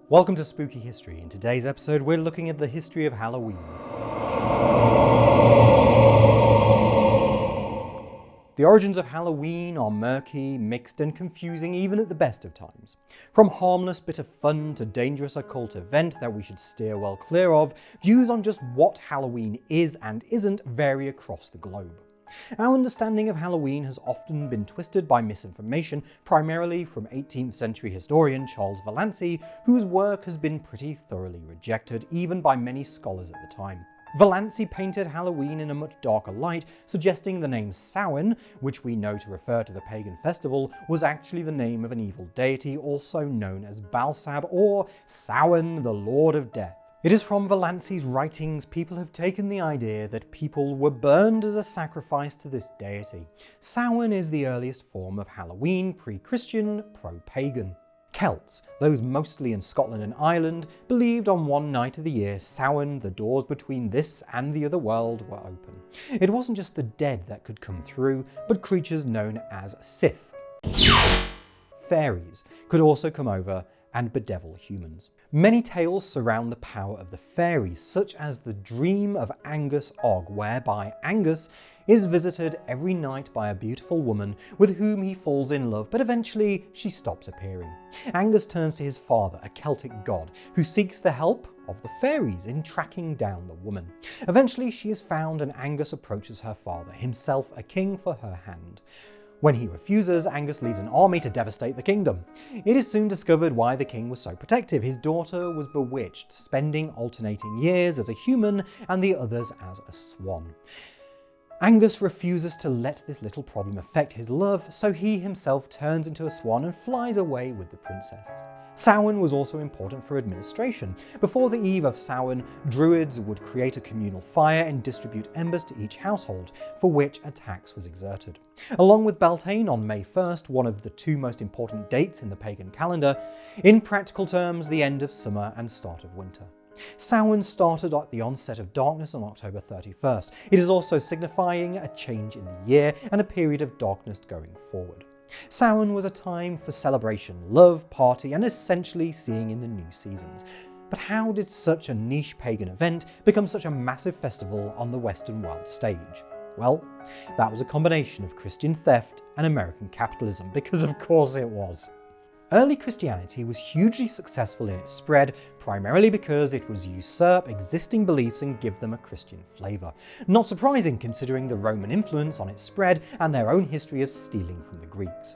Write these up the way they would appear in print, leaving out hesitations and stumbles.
Welcome to Spooky History. In today's episode, we're looking at the history of Halloween. The origins of Halloween are murky, mixed, and confusing even at the best of times. From harmless bit of fun to dangerous occult event that we should steer well clear of, views on just what Halloween is and isn't vary across the globe. Our understanding of Halloween has often been twisted by misinformation, primarily from 18th century historian Charles Vallancey, whose work has been pretty thoroughly rejected, even by many scholars at the time. Vallancey painted Halloween in a much darker light, suggesting the name Samhain, which we know to refer to the pagan festival, was actually the name of an evil deity also known as Balsab or Samhain, the Lord of Death. It is from Vallancey's writings people have taken the idea that people were burned as a sacrifice to this deity. Samhain is the earliest form of Halloween, pre-Christian, pro-pagan. Celts, those mostly in Scotland and Ireland, believed on one night of the year, Samhain, the doors between this and the other world were open. It wasn't just the dead that could come through, but creatures known as Sith. Fairies could also come over and bedevil humans. Many tales surround the power of the fairies, such as the Dream of Angus Og, whereby Angus is visited every night by a beautiful woman with whom he falls in love, but eventually she stops appearing. Angus turns to his father, a Celtic god, who seeks the help of the fairies in tracking down the woman. Eventually she is found and Angus approaches her father, himself a king, for her hand. When he refuses, Angus leads an army to devastate the kingdom. It is soon discovered why the king was so protective. His daughter was bewitched, spending alternating years as a human and the others as a swan. Angus refuses to let this little problem affect his love, so he himself turns into a swan and flies away with the princess. Samhain was also important for administration. Before the eve of Samhain, druids would create a communal fire and distribute embers to each household, for which a tax was exerted. Along with Beltane on May 1st, one of the two most important dates in the pagan calendar, in practical terms the end of summer and start of winter. Samhain started at the onset of darkness on October 31st. It is also signifying a change in the year and a period of darkness going forward. Samhain was a time for celebration, love, party, and essentially seeing in the new seasons. But how did such a niche pagan event become such a massive festival on the Western world stage? Well, that was a combination of Christian theft and American capitalism, because of course it was. Early Christianity was hugely successful in its spread, primarily because it was usurp existing beliefs and give them a Christian flavour. Not surprising considering the Roman influence on its spread and their own history of stealing from the Greeks.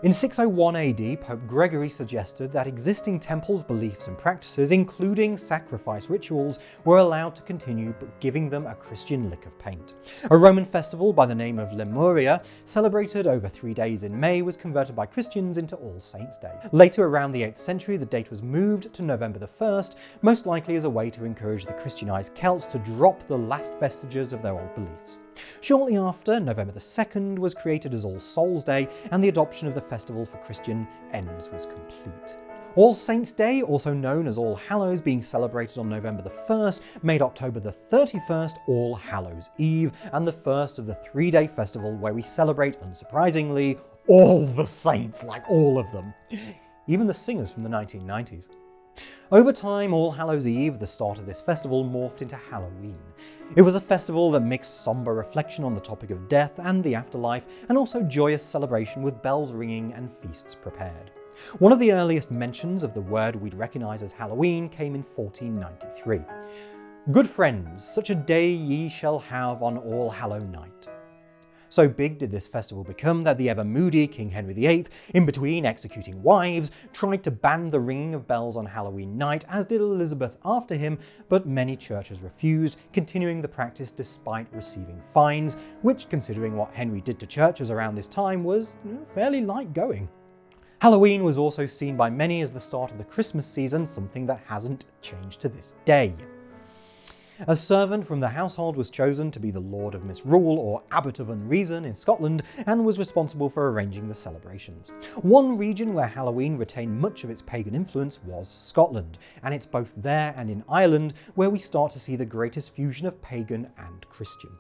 In 601 AD, Pope Gregory suggested that existing temples' beliefs and practices, including sacrifice rituals, were allowed to continue but giving them a Christian lick of paint. A Roman festival by the name of Lemuria, celebrated over 3 days in May, was converted by Christians into All Saints' Day. Later, around the 8th century, the date was moved to November the 1st, most likely as a way to encourage the Christianized Celts to drop the last vestiges of their old beliefs. Shortly after, November the 2nd was created as All Souls' Day, and the adoption of the festival for Christian ends was complete. All Saints' Day, also known as All Hallows, being celebrated on November the 1st, made October the 31st All Hallows Eve, and the first of the 3-day festival where we celebrate, unsurprisingly, all the saints, like all of them. Even the singers from the 1990s. Over time, All Hallows Eve, the start of this festival, morphed into Halloween. It was a festival that mixed somber reflection on the topic of death and the afterlife, and also joyous celebration with bells ringing and feasts prepared. One of the earliest mentions of the word we'd recognise as Halloween came in 1493. "Good friends, such a day ye shall have on All Hallow Night." So big did this festival become that the ever-moody King Henry VIII, in between executing wives, tried to ban the ringing of bells on Halloween night, as did Elizabeth after him, but many churches refused, continuing the practice despite receiving fines, which, considering what Henry did to churches around this time, was fairly light going. Halloween was also seen by many as the start of the Christmas season, something that hasn't changed to this day. A servant from the household was chosen to be the Lord of Misrule, or Abbot of Unreason in Scotland, and was responsible for arranging the celebrations. One region where Halloween retained much of its pagan influence was Scotland, and it's both there and in Ireland where we start to see the greatest fusion of pagan and Christian.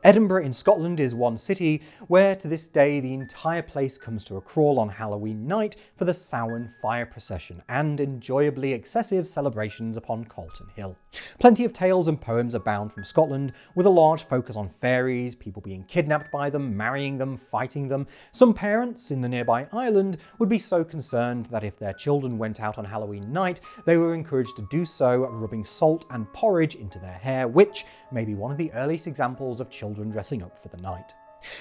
Edinburgh in Scotland is one city where to this day the entire place comes to a crawl on Halloween night for the Samhain fire procession and enjoyably excessive celebrations upon Calton Hill. Plenty of tales and poems abound from Scotland, with a large focus on fairies, people being kidnapped by them, marrying them, fighting them. Some parents in the nearby Ireland would be so concerned that if their children went out on Halloween night, they were encouraged to do so rubbing salt and porridge into their hair, which may be one of the earliest examples of children dressing up for the night.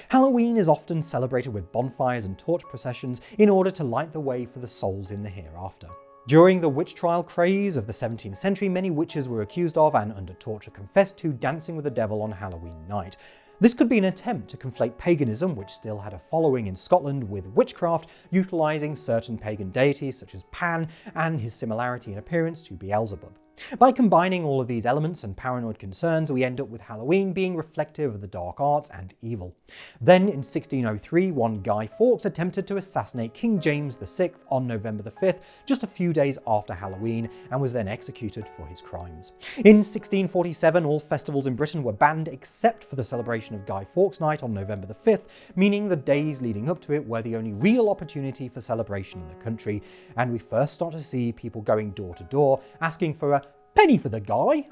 Halloween is often celebrated with bonfires and torch processions in order to light the way for the souls in the hereafter. During the witch trial craze of the 17th century, many witches were accused of and under torture confessed to dancing with the devil on Halloween night. This could be an attempt to conflate paganism, which still had a following in Scotland, with witchcraft, utilising certain pagan deities such as Pan and his similarity in appearance to Beelzebub. By combining all of these elements and paranoid concerns, we end up with Halloween being reflective of the dark arts and evil. Then, in 1603, one Guy Fawkes attempted to assassinate King James VI on November the 5th, just a few days after Halloween, and was then executed for his crimes. In 1647, all festivals in Britain were banned except for the celebration of Guy Fawkes Night on November the 5th, meaning the days leading up to it were the only real opportunity for celebration in the country, and we first start to see people going door to door asking for a penny for the guy,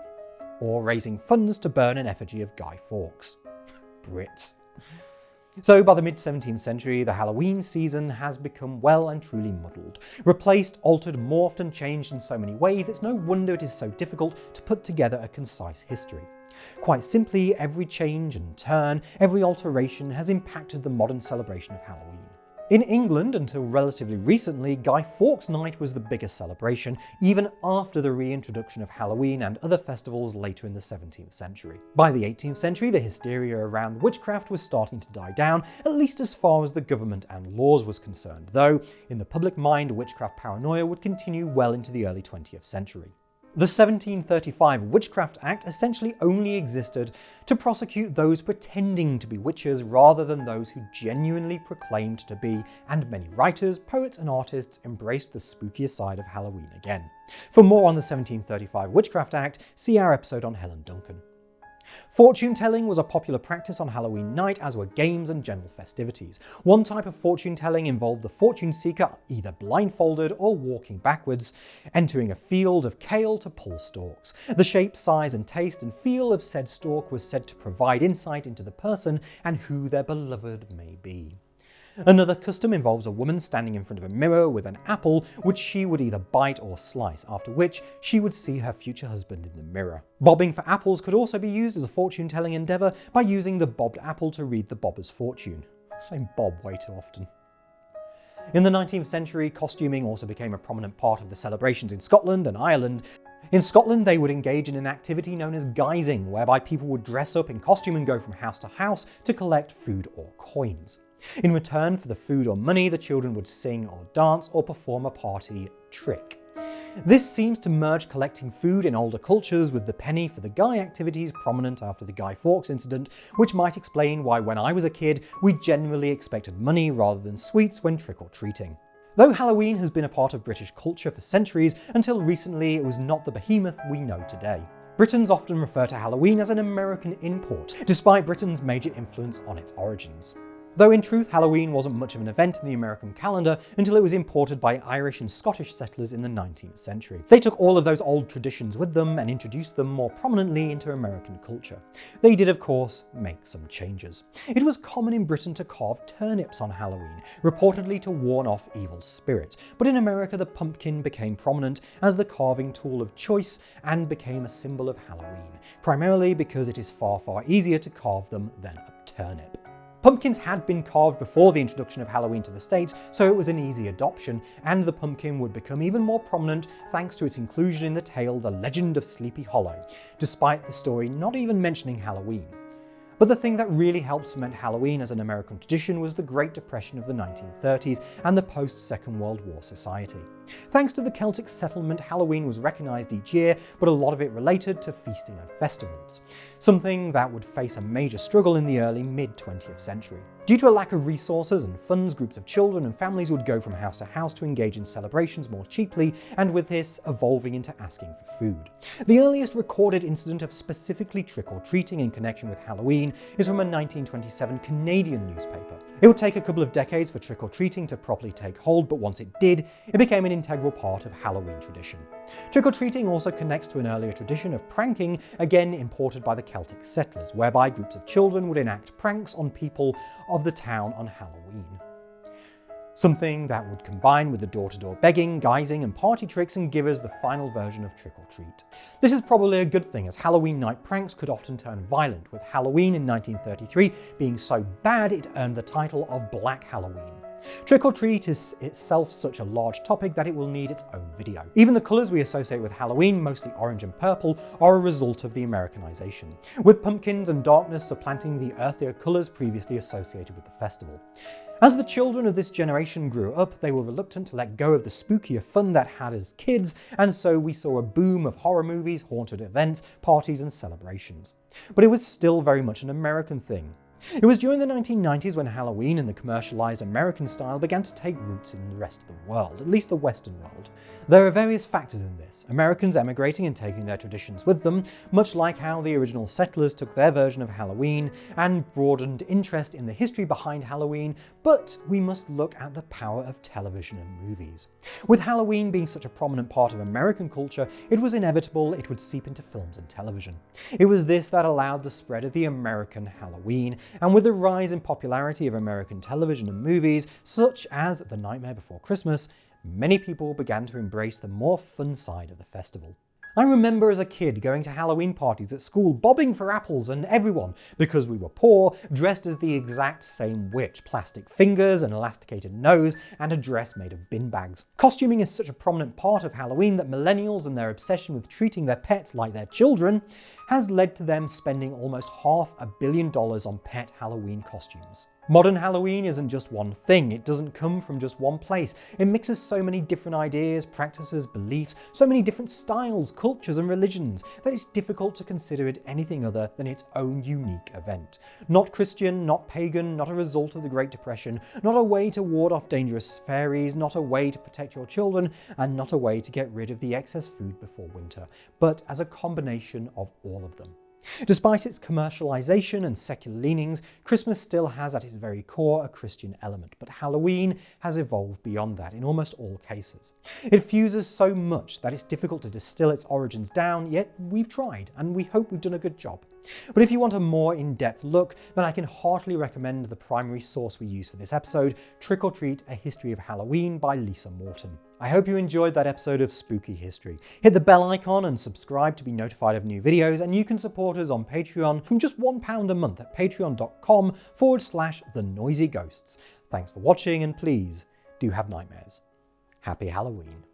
or raising funds to burn an effigy of Guy Fawkes. Brits. So by the mid-17th century, the Halloween season has become well and truly muddled. Replaced, altered, morphed and changed in so many ways, it's no wonder it is so difficult to put together a concise history. Quite simply, every change and turn, every alteration has impacted the modern celebration of Halloween. In England, until relatively recently, Guy Fawkes Night was the biggest celebration, even after the reintroduction of Halloween and other festivals later in the 17th century. By the 18th century, the hysteria around witchcraft was starting to die down, at least as far as the government and laws was concerned, though in the public mind, witchcraft paranoia would continue well into the early 20th century. The 1735 Witchcraft Act essentially only existed to prosecute those pretending to be witches rather than those who genuinely proclaimed to be, and many writers, poets and artists embraced the spookier side of Halloween again. For more on the 1735 Witchcraft Act, see our episode on Helen Duncan. Fortune-telling was a popular practice on Halloween night, as were games and general festivities. One type of fortune-telling involved the fortune seeker either blindfolded or walking backwards, entering a field of kale to pull stalks. The shape, size and taste and feel of said stalk was said to provide insight into the person and who their beloved may be. Another custom involves a woman standing in front of a mirror with an apple, which she would either bite or slice, after which she would see her future husband in the mirror. Bobbing for apples could also be used as a fortune-telling endeavour by using the bobbed apple to read the bobber's fortune. Saying bob way too often. In the 19th century, costuming also became a prominent part of the celebrations in Scotland and Ireland. In Scotland, they would engage in an activity known as guising, whereby people would dress up in costume and go from house to house to collect food or coins. In return for the food or money, the children would sing or dance or perform a party trick. This seems to merge collecting food in older cultures with the penny for the guy activities prominent after the Guy Fawkes incident, which might explain why when I was a kid, we generally expected money rather than sweets when trick-or-treating. Though Halloween has been a part of British culture for centuries, until recently it was not the behemoth we know today. Britons often refer to Halloween as an American import, despite Britain's major influence on its origins. Though in truth, Halloween wasn't much of an event in the American calendar until it was imported by Irish and Scottish settlers in the 19th century. They took all of those old traditions with them and introduced them more prominently into American culture. They did, of course, make some changes. It was common in Britain to carve turnips on Halloween, reportedly to warn off evil spirits, but in America the pumpkin became prominent as the carving tool of choice and became a symbol of Halloween, primarily because it is far easier to carve them than a turnip. Pumpkins had been carved before the introduction of Halloween to the States, so it was an easy adoption, and the pumpkin would become even more prominent thanks to its inclusion in the tale The Legend of Sleepy Hollow, despite the story not even mentioning Halloween. But the thing that really helped cement Halloween as an American tradition was the Great Depression of the 1930s and the post-Second World War society. Thanks to the Celtic settlement, Halloween was recognised each year, but a lot of it related to feasting and festivals, something that would face a major struggle in the early mid-20th century. Due to a lack of resources and funds, groups of children and families would go from house to house to engage in celebrations more cheaply, and with this evolving into asking for food. The earliest recorded incident of specifically trick-or-treating in connection with Halloween is from a 1927 Canadian newspaper. It would take a couple of decades for trick-or-treating to properly take hold, but once it did, it became an integral part of Halloween tradition. Trick-or-treating also connects to an earlier tradition of pranking, again imported by the Celtic settlers, whereby groups of children would enact pranks on people of the town on Halloween. Something that would combine with the door-to-door begging, guising and party tricks and give us the final version of trick-or-treat. This is probably a good thing, as Halloween night pranks could often turn violent, with Halloween in 1933 being so bad it earned the title of Black Halloween. Trick-or-treat is itself such a large topic that it will need its own video. Even the colours we associate with Halloween, mostly orange and purple, are a result of the Americanization, with pumpkins and darkness supplanting the earthier colours previously associated with the festival. As the children of this generation grew up, they were reluctant to let go of the spookier fun that had as kids, and so we saw a boom of horror movies, haunted events, parties and celebrations. But it was still very much an American thing. It was during the 1990s when Halloween and the commercialized American style began to take roots in the rest of the world, at least the Western world. There are various factors in this, Americans emigrating and taking their traditions with them, much like how the original settlers took their version of Halloween and broadened interest in the history behind Halloween, but we must look at the power of television and movies. With Halloween being such a prominent part of American culture, it was inevitable it would seep into films and television. It was this that allowed the spread of the American Halloween, and with the rise in popularity of American television and movies, such as The Nightmare Before Christmas, many people began to embrace the more fun side of the festival. I remember as a kid going to Halloween parties at school, bobbing for apples, and everyone, because we were poor, dressed as the exact same witch, plastic fingers, an elasticated nose, and a dress made of bin bags. Costuming is such a prominent part of Halloween that millennials and their obsession with treating their pets like their children has led to them spending almost $500 million on pet Halloween costumes. Modern Halloween isn't just one thing, it doesn't come from just one place. It mixes so many different ideas, practices, beliefs, so many different styles, cultures and religions that it's difficult to consider it anything other than its own unique event. Not Christian, not pagan, not a result of the Great Depression, not a way to ward off dangerous fairies, not a way to protect your children, and not a way to get rid of the excess food before winter, but as a combination of all of them. Despite its commercialization and secular leanings, Christmas still has at its very core a Christian element, but Halloween has evolved beyond that in almost all cases. It fuses so much that it's difficult to distill its origins down, yet we've tried, and we hope we've done a good job. But if you want a more in-depth look, then I can heartily recommend the primary source we use for this episode, Trick or Treat: A History of Halloween by Lisa Morton. I hope you enjoyed that episode of Spooky History. Hit the bell icon and subscribe to be notified of new videos, and you can support us on Patreon from just £1 a month at patreon.com/thenoisyghosts. Thanks for watching, and please do have nightmares. Happy Halloween.